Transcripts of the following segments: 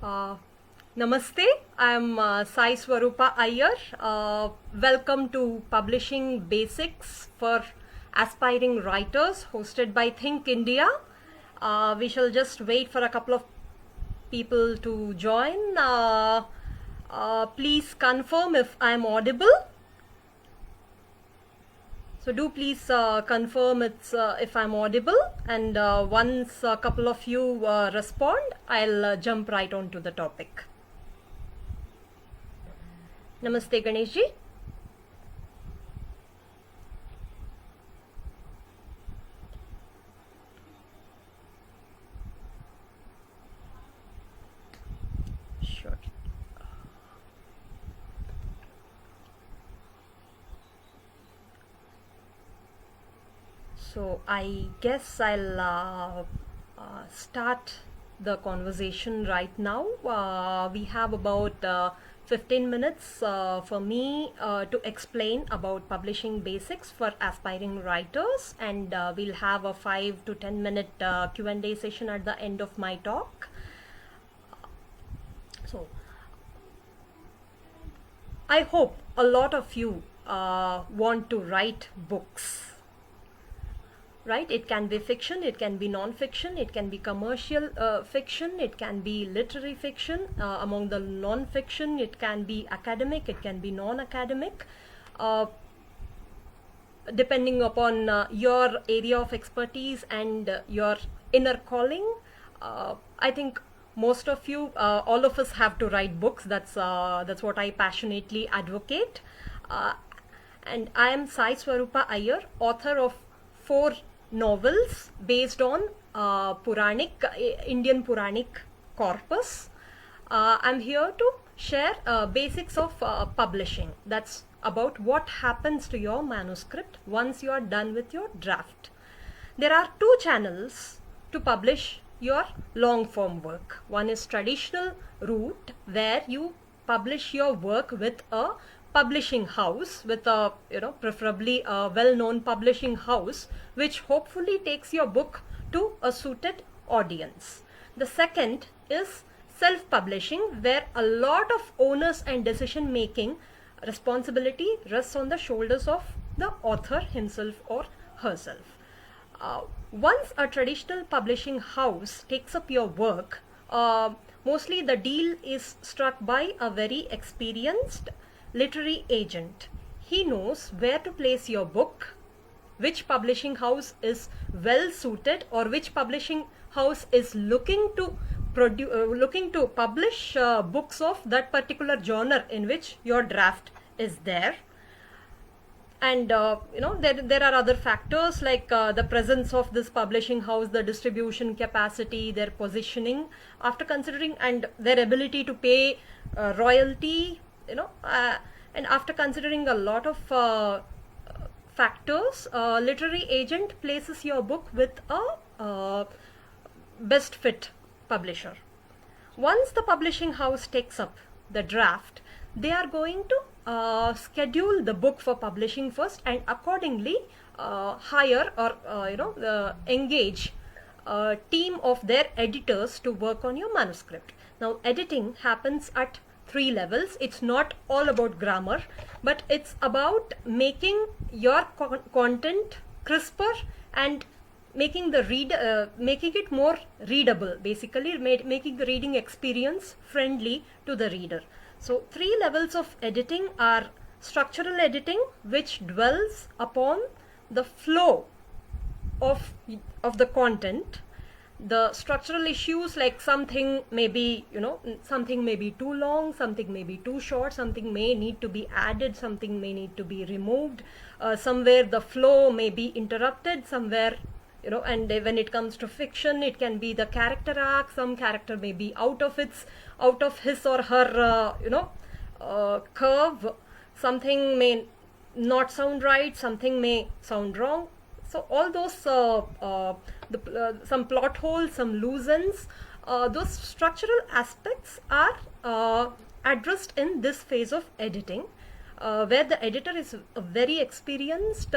Uh, Namaste, I'm Sai Swarupa Iyer. Welcome to Publishing Basics for Aspiring Writers, hosted by Think India. We shall just wait for a couple of people to join. Please confirm if I'm audible. So do please confirm if I'm audible, and once a couple of you respond, I'll jump right on to the topic. Namaste Ganesh ji. Sure. So I guess I'll start the conversation right now. We have about 15 minutes for me to explain about publishing basics for aspiring writers, and we'll have a 5 to 10 minute Q&A session at the end of my talk. So I hope a lot of you want to write books, right? It can be fiction, it can be non-fiction, it can be commercial fiction, it can be literary fiction. Among the non-fiction, it can be academic, it can be non-academic, depending upon your area of expertise and your inner calling. I think most of you, all of us have to write books. That's what I passionately advocate. And I am Sai Swarupa Iyer, author of 4 novels based on Indian Puranic corpus. I'm here to share basics of publishing. That's about what happens to your manuscript once you are done with your draft. There are 2 channels to publish your long form work. One is traditional route, where you publish your work with a publishing house, with a preferably a well-known publishing house, which hopefully takes your book to a suited audience. The second is self-publishing, where a lot of onus and decision making responsibility rests on the shoulders of the author himself or herself. Once a traditional publishing house takes up your work, mostly the deal is struck by a very experienced literary agent. He knows where to place your book, which publishing house is well suited, or which publishing house is looking to publish books of that particular genre in which your draft is there. And there are other factors like the presence of this publishing house, the distribution capacity, their positioning, after considering, and their ability to pay royalty, and after considering a lot of factors, literary agent places your book with a best fit publisher. Once the publishing house takes up the draft, they are going to schedule the book for publishing first, and accordingly hire or engage a team of their editors to work on your manuscript. Now, editing happens at 3 levels. It's not all about grammar, but it's about making your content crisper and making it more readable, basically making the reading experience friendly to the reader. So 3 levels of editing are: structural editing, which dwells upon the flow of the content, the structural issues, like something may be too long, something may be too short, something may need to be added, something may need to be removed, somewhere the flow may be interrupted, somewhere and when it comes to fiction, it can be the character arc. Some character may be out of his or her curve. Something may not sound right, something may sound wrong. So all those some plot holes, some loose ends, those structural aspects are addressed in this phase of editing, where the editor is a very experienced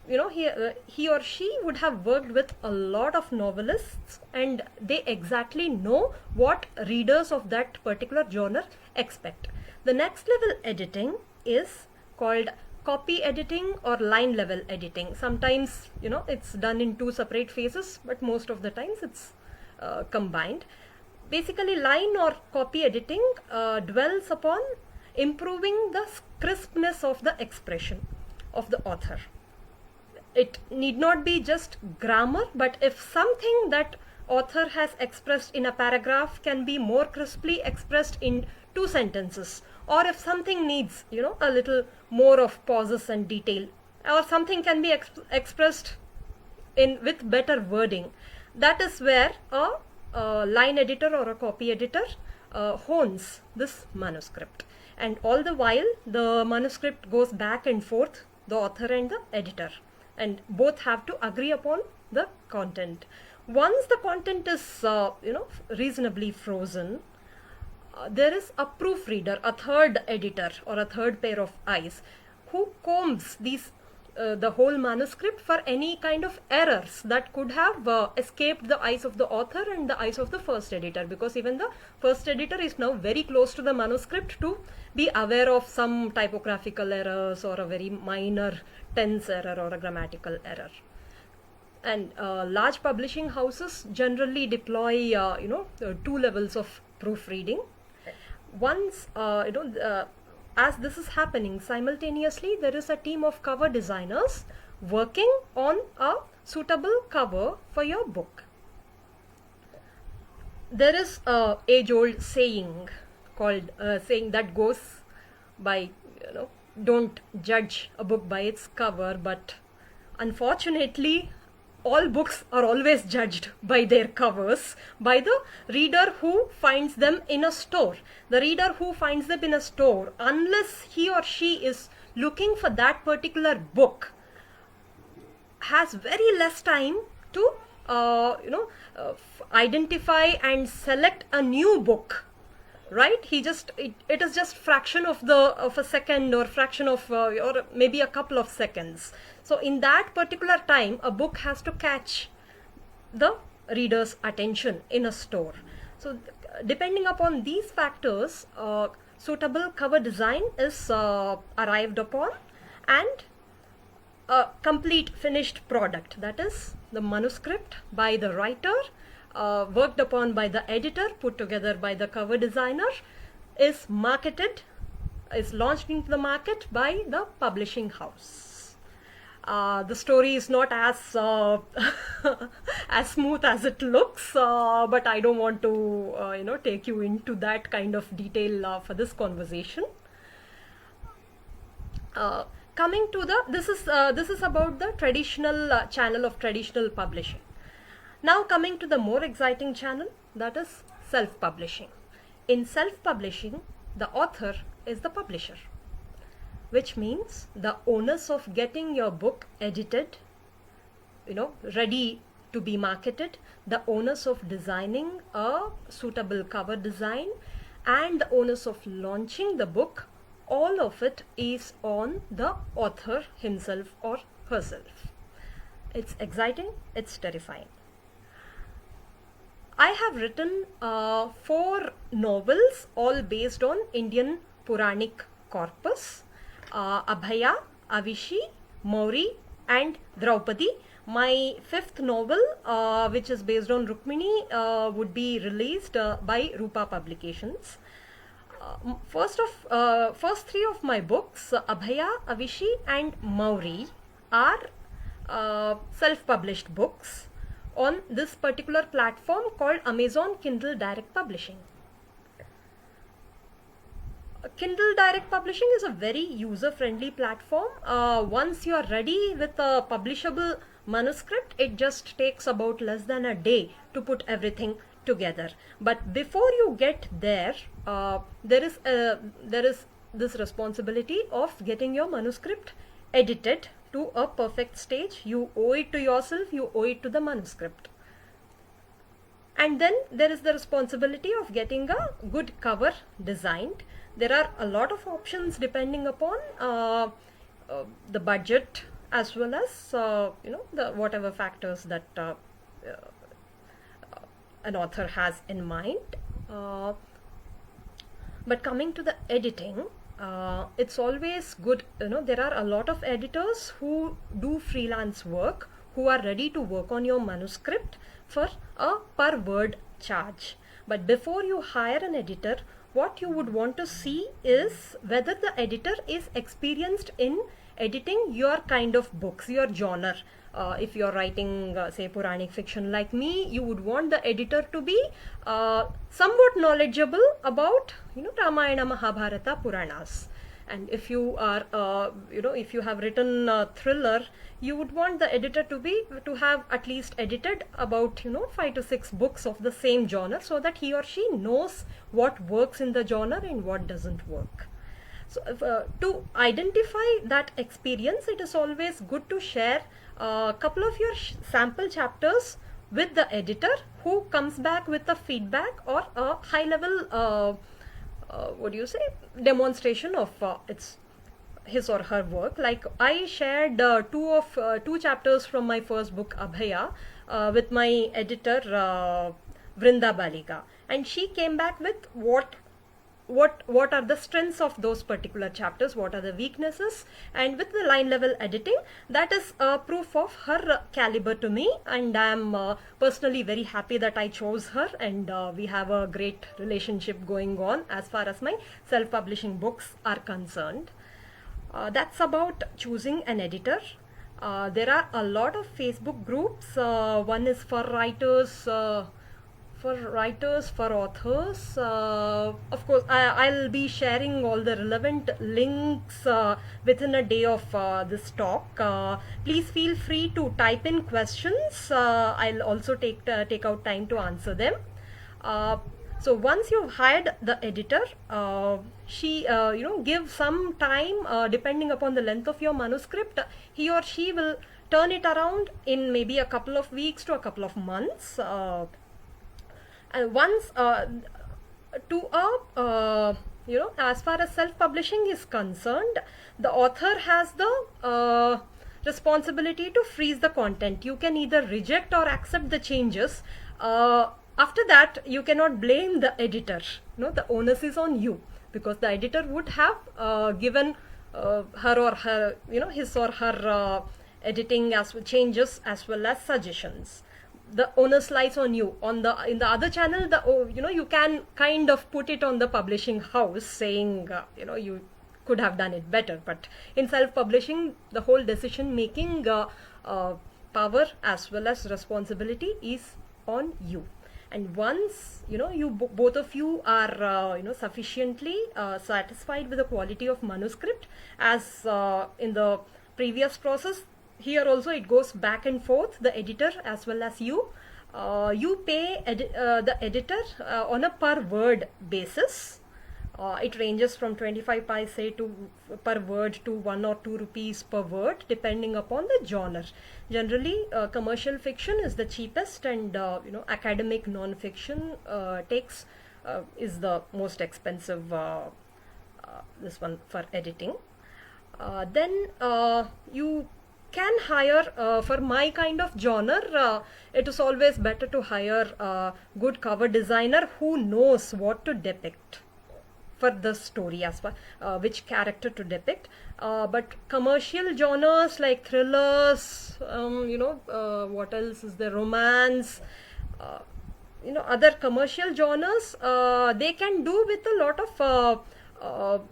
he or she would have worked with a lot of novelists, and they exactly know what readers of that particular genre expect. The next level editing is called copy editing or line level editing. Sometimes it's done in two separate phases, but most of the times it's combined. Basically, line or copy editing dwells upon improving the crispness of the expression of the author. It need not be just grammar, but if something that author has expressed in a paragraph can be more crisply expressed in two sentences, or if something needs a little more of pauses and detail, or something can be expressed in with better wording, that is where a line editor or a copy editor hones this manuscript. And all the while the manuscript goes back and forth, the author and the editor, and both have to agree upon the content. Once the content is reasonably frozen, there is a proofreader, a third editor or a third pair of eyes, who combs the whole manuscript for any kind of errors that could have escaped the eyes of the author and the eyes of the first editor, because even the first editor is now very close to the manuscript to be aware of some typographical errors or a very minor tense error or a grammatical error. And large publishing houses generally deploy two levels of proofreading. Once as this is happening simultaneously, there is a team of cover designers working on a suitable cover for your book. There is a age-old saying called saying that goes by don't judge a book by its cover, but unfortunately all books are always judged by their covers, by the reader who finds them in a store. The reader who finds them in a store, unless he or she is looking for that particular book, has very less time to identify and select a new book, right? It is just fraction of a second, or fraction of or maybe a couple of seconds. So in that particular time, a book has to catch the reader's attention in a store. So depending upon these factors, suitable cover design is arrived upon, and a complete finished product, that is the manuscript by the writer, worked upon by the editor, put together by the cover designer, is marketed, is launched into the market by the publishing house. The story is not as as smooth as it looks, but I don't want to take you into that kind of detail for this conversation. Coming to this is about the traditional channel of traditional publishing. Now coming to the more exciting channel, that is self-publishing. In self-publishing, the author is the publisher, which means the onus of getting your book edited, ready to be marketed, the onus of designing a suitable cover design, and the onus of launching the book, all of it is on the author himself or herself. It's exciting, it's terrifying. I have written 4 novels, all based on Indian Puranic corpus. Abhaya, Avishi, Mauri and Draupadi. My 5th novel, which is based on Rukmini, would be released by Rupa Publications. First 3 of my books, Abhaya, Avishi and Mauri, are self-published books on this particular platform called Amazon Kindle Direct Publishing. Kindle Direct Publishing is a very user-friendly platform. Once you are ready with a publishable manuscript, it just takes about less than a day to put everything together. But before you get there, there is this responsibility of getting your manuscript edited to a perfect stage. You owe it to yourself, you owe it to the manuscript. And then there is the responsibility of getting a good cover designed. There are a lot of options depending upon the budget as well as the whatever factors that an author has in mind. But coming to the editing, it's always good, there are a lot of editors who do freelance work, who are ready to work on your manuscript for a per word charge. But before you hire an editor, what you would want to see is whether the editor is experienced in editing your kind of books, your genre. If you're writing, say, Puranic fiction like me, you would want the editor to be somewhat knowledgeable about, Ramayana, Mahabharata, Puranas. And if you are, if you have written a thriller, you would want the editor to have at least edited about, 5 to 6 books of the same genre, so that he or she knows what works in the genre and what doesn't work. So to identify that experience, it is always good to share a couple of your sample chapters with the editor, who comes back with a feedback or a high level demonstration of his or her work. Like I shared two chapters from my first book, Abhaya, with my editor Vrinda Baliga, and she came back with what are the strengths of those particular chapters, what are the weaknesses, and with the line level editing, that is proof of her caliber to me, and I am personally very happy that I chose her, and we have a great relationship going on as far as my self-publishing books are concerned. That's about choosing an editor. There are a lot of Facebook groups. One is for writers, for authors. Of course, I'll be sharing all the relevant links within a day of this talk. Please feel free to type in questions. I'll also take out time to answer them. So once you've hired the editor, she give some time, depending upon the length of your manuscript, he or she will turn it around in maybe a couple of weeks to a couple of months. And once as far as self-publishing is concerned, the author has the responsibility to freeze the content. You can either reject or accept the changes. After that, you cannot blame the editor. The onus is on you, because the editor would have given her or her, his or her editing as changes as well as suggestions. The onus lies on you. In the other channel, you can kind of put it on the publishing house, saying you could have done it better. But in self-publishing, the whole decision making power as well as responsibility is on you. And once both of you are sufficiently satisfied with the quality of manuscript, as in the previous process, here also it goes back and forth, the editor as well as you. You pay the editor on a per word basis. It ranges from 25 paise per word to 1 or 2 rupees per word, depending upon the genre. Generally, commercial fiction is the cheapest, and academic non-fiction is the most expensive. This one for editing. Then you can hire, for my kind of genre, it is always better to hire a good cover designer who knows what to depict for the story, as far which character to depict. But commercial genres like thrillers, what else is there, romance, other commercial genres, they can do with a lot of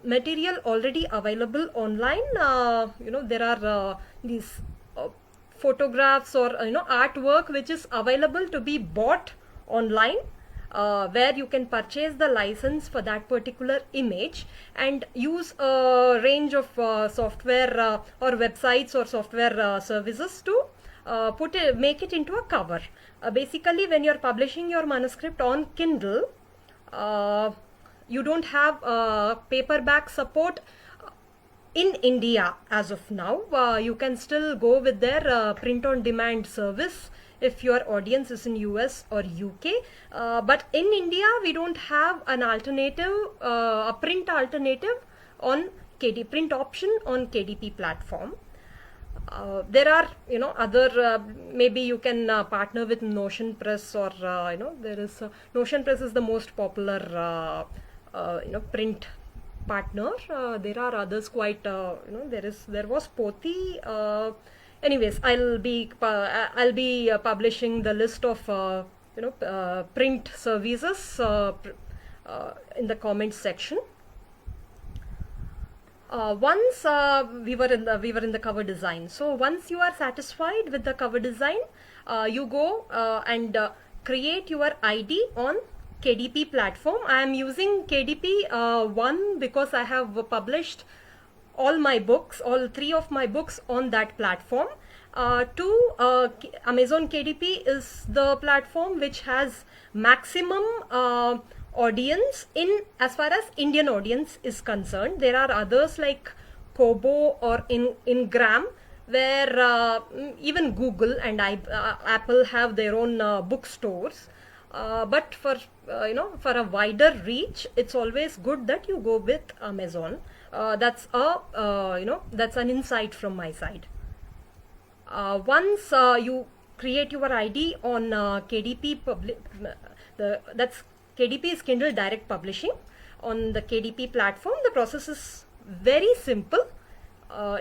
material already available online. There are these photographs or artwork which is available to be bought online, where you can purchase the license for that particular image and use a range of software or websites or software services to make it into a cover. Basically, when you're publishing your manuscript on Kindle, you don't have paperback support in India as of now. You can still go with their print on demand service if your audience is in US or UK. But in India, we don't have an alternative, a print alternative on print option on KDP platform. There are, other, maybe you can partner with Notion Press, or there is Notion Press is the most popular print partner. There are others quite, there was Poti. Anyways, I'll be publishing the list of print services in the comments section. Once we were in the cover design. So once you are satisfied with the cover design, you go and create your ID on KDP platform. I am using KDP 1 because I have published all my books, all 3 of my books on that platform. Amazon KDP is the platform which has maximum audience in as far as Indian audience is concerned. There are others like Kobo or Ingram, where even Google and Apple have their own bookstores. But for a wider reach, it's always good that you go with Amazon. That's an insight from my side. Once you create your ID on KDP that's KDP is Kindle Direct Publishing. On the KDP platform, the process is very simple.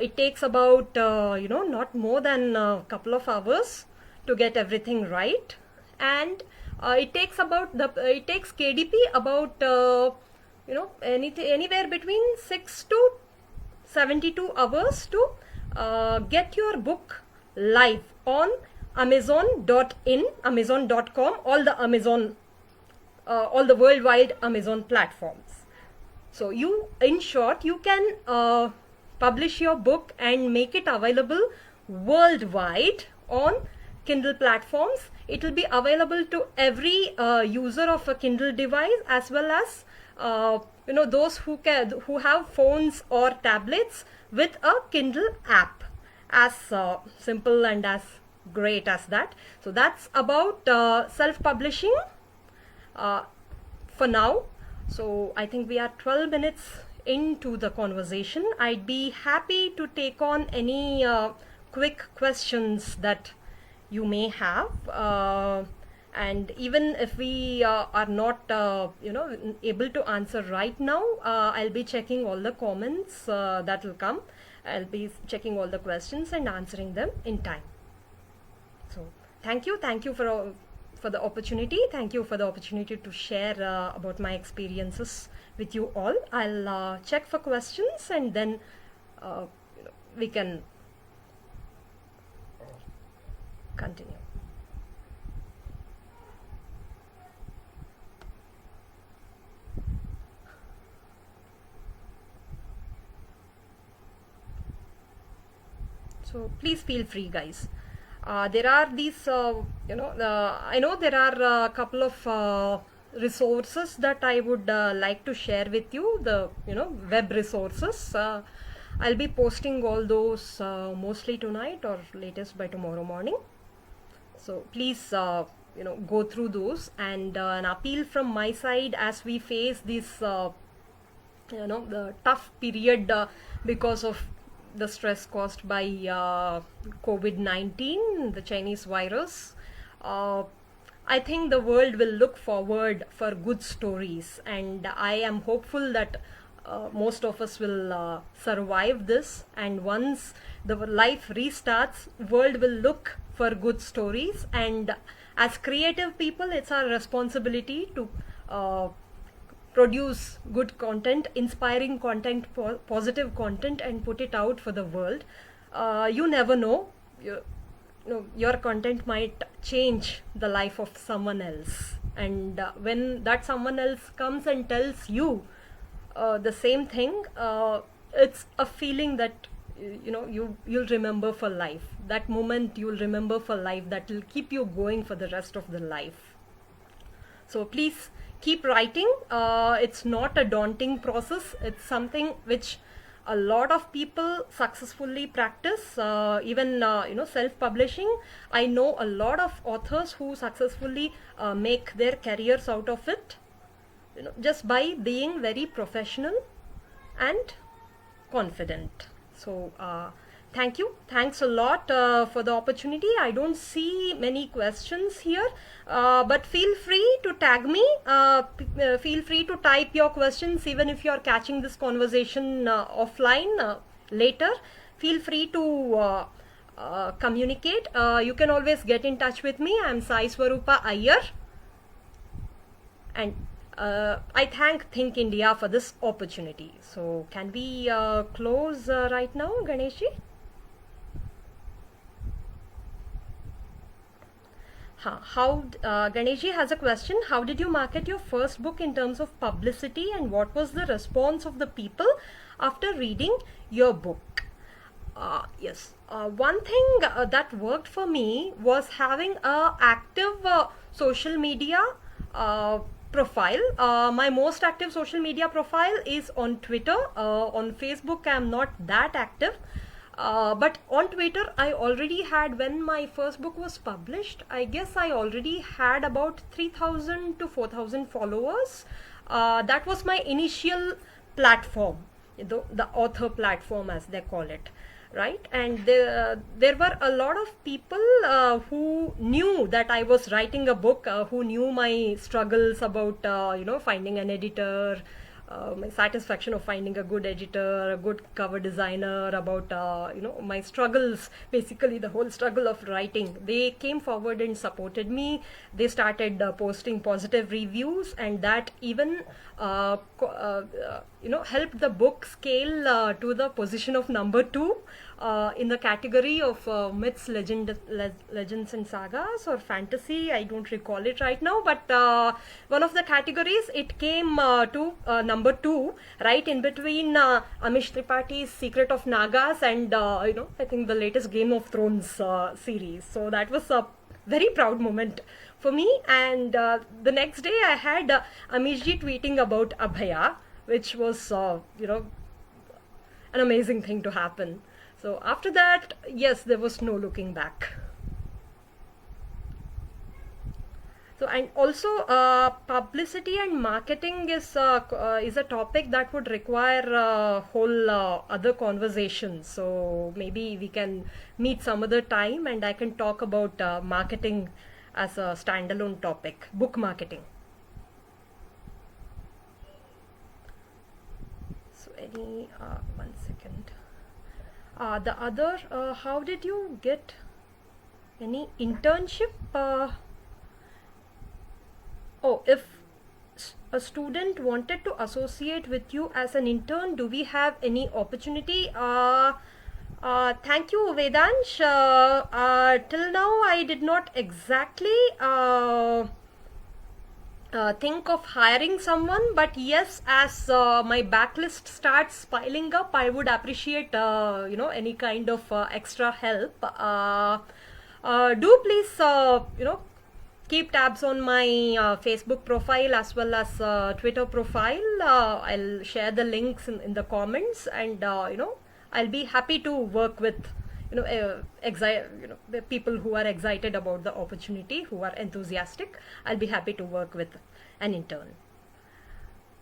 It takes about not more than a couple of hours to get everything right, and it takes KDP about anywhere between 6 to 72 hours to get your book live on Amazon.in, Amazon.com, all the worldwide Amazon platforms. So in short, you can publish your book and make it available worldwide on Kindle platforms. It will be available to every user of a Kindle device, as well as those who have phones or tablets with a Kindle app. As simple and as great as that. So that's about self-publishing for now. So I think we are 12 minutes into the conversation. I'd be happy to take on any quick questions that you may have, and even if we are not able to answer right now, I'll be checking all the comments that will come. I'll be checking all the questions and answering them in time. So thank you for the opportunity. Thank you for the opportunity to share about my experiences with you all. I'll check for questions, and then we can continue. So please feel free, guys. There are these, I know there are a couple of resources that I would like to share with you, the web resources. I'll be posting all those mostly tonight or latest by tomorrow morning. So please go through those, and an appeal from my side as we face this the tough period because of the stress caused by COVID-19, the Chinese virus. I think the world will look forward for good stories, and I am hopeful that most of us will survive this, and once the life restarts, world will look for good stories, and as creative people, it's our responsibility to produce good content, inspiring content, positive content, and put it out for the world. You never know, your content might change the life of someone else, and when that someone else comes and tells you the same thing, it's a feeling that you'll remember for life. That moment you'll remember for life, that will keep you going for the rest of the life. So please keep writing. It's not a daunting process. It's something which a lot of people successfully practice. Even self-publishing, I know a lot of authors who successfully make their careers out of it, just by being very professional and confident. So Thank you. Thanks a lot for the opportunity. I don't see many questions here, but feel free to tag me. Feel free to type your questions even if you're catching this conversation offline later. Feel free to communicate. You can always get in touch with me. I'm Sai Swarupa Iyer. And I thank Think India for this opportunity. So can we close right now, Ganeshji? Ganeshji has a question. How did you market your first book in terms of publicity, and what was the response of the people after reading your book? Yes, one thing that worked for me was having a active social media profile. My most active social media profile is on Twitter. On Facebook, I'm not that active. But on Twitter, I already had, when my first book was published, I guess I already had about 3,000 to 4,000 followers. That was my initial platform, the author platform as they call it, right? And there were a lot of people who knew that I was writing a book, who knew my struggles about, finding an editor, my satisfaction of finding a good editor, a good cover designer, about my struggles, basically the whole struggle of writing. They came forward and supported me. They started posting positive reviews, and that even helped the book scale to the position of number 2 in the category of myths, legends and sagas, or fantasy. I don't recall it right now, but one of the categories, it came to number 2, right in between Amish Tripathi's Secret of Nagas and I think the latest Game of Thrones series. So that was a very proud moment for me. And the next day I had Amishji tweeting about Abhaya, which was an amazing thing to happen. So after that, yes, there was no looking back. So, and also publicity and marketing is a topic that would require a whole other conversation. So maybe we can meet some other time and I can talk about marketing as a standalone topic, book marketing. So one second. The other, how did you get any internship? If a student wanted to associate with you as an intern, do we have any opportunity? Thank you, Vedansh. Till now, I did not exactly think of hiring someone, but yes, as my backlist starts piling up, I would appreciate any kind of extra help. Do please keep tabs on my Facebook profile as well as Twitter profile. I'll share the links in the comments, and I'll be happy to work with the people who are excited about the opportunity, who are enthusiastic. I'll be happy to work with an intern.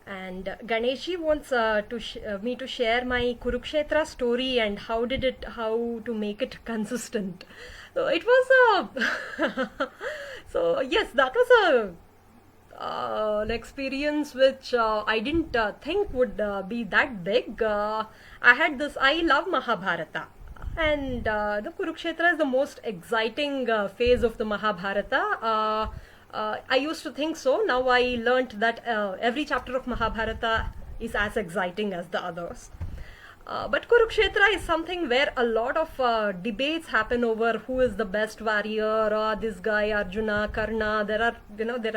And Ganeshji wants me to share my Kurukshetra story and how to make it consistent. So it was so yes, that was an experience which I didn't think would be that big. I love Mahabharata, and the Kurukshetra is the most exciting phase of the Mahabharata. I used to think so. Now I learnt that every chapter of Mahabharata is as exciting as the others. But Kurukshetra is something where a lot of debates happen over who is the best warrior, this guy Arjuna, Karna. There are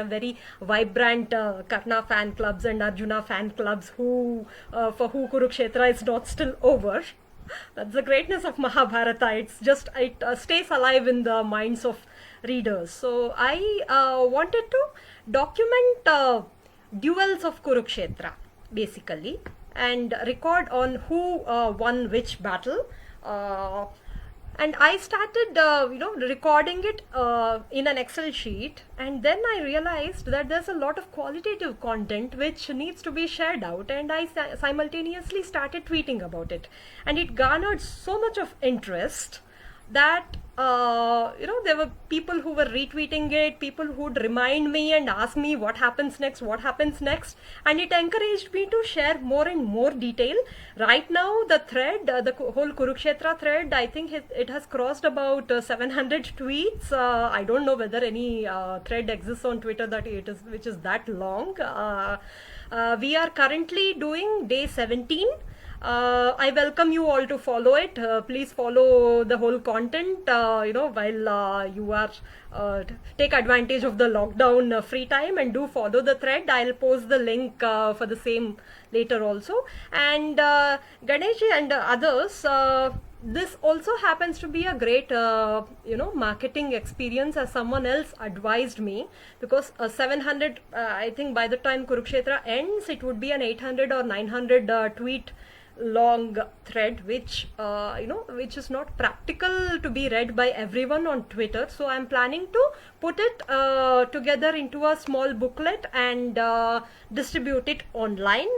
very vibrant Karna fan clubs and Arjuna fan clubs for who Kurukshetra is not still over. That's the greatness of Mahabharata. It stays alive in the minds of readers. So I wanted to document duels of Kurukshetra, basically, and record on who won which battle. and I started recording it in an Excel sheet, and then I realized that there's a lot of qualitative content which needs to be shared out, and I simultaneously started tweeting about it, and it garnered so much of interest that there were people who were retweeting it, people who would remind me and ask me what happens next, what happens next, and it encouraged me to share more and more detail. Right now, the thread, the whole Kurukshetra thread, I think it has crossed about 700 tweets. I don't know whether any thread exists on Twitter which is that long. We are currently doing day 17. I welcome you all to follow it. Please follow the whole content, while you are take advantage of the lockdown free time, and do follow the thread. I'll post the link for the same later also. And Ganesh and others, this also happens to be a great marketing experience, as someone else advised me, because 700 I think by the time Kurukshetra ends, it would be an 800 or 900 tweet long thread, which which is not practical to be read by everyone on Twitter. So I'm planning to put it together into a small booklet and distribute it online.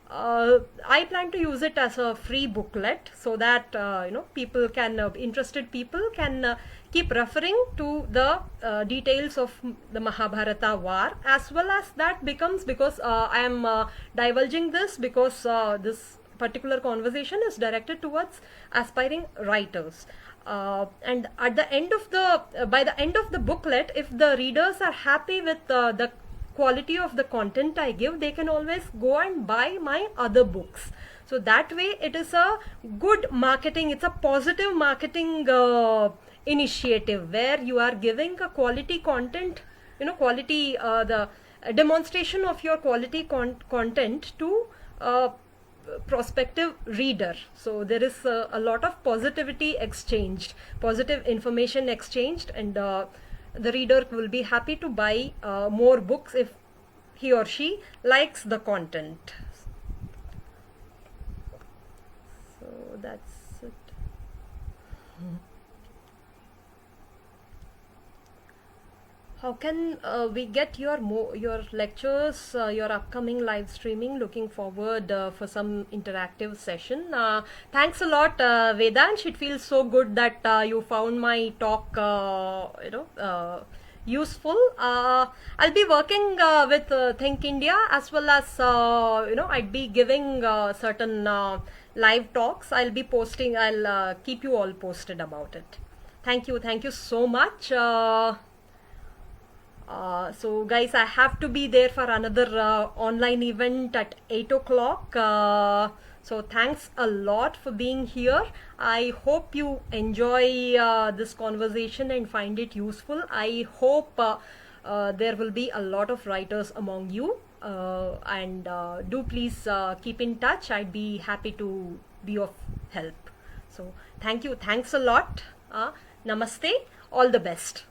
I plan to use it as a free booklet, so that interested people can keep referring to the details of the Mahabharata war, as well as that becomes, because I am divulging this because this particular conversation is directed towards aspiring writers. And at the end of by the end of the booklet, if the readers are happy with the quality of the content I give, they can always go and buy my other books. So that way it is a good marketing, it's a positive marketing initiative, where you are giving a quality content, quality, the demonstration of your quality content to prospective reader. So there is a lot of positivity exchanged, positive information exchanged, and the reader will be happy to buy more books if he or she likes the content. So that's it. How can we get your lectures, your upcoming live streaming? Looking forward for some interactive session. Thanks a lot, Vedansh. It feels so good that you found my talk, useful. I'll be working with Think India, as well as I'd be giving certain live talks. I'll be posting. I'll keep you all posted about it. Thank you so much. So guys, I have to be there for another online event at 8 o'clock. So thanks a lot for being here. I hope you enjoy this conversation and find it useful. I hope there will be a lot of writers among you, and do please keep in touch. I'd be happy to be of help. So thanks a lot. Namaste, all the best.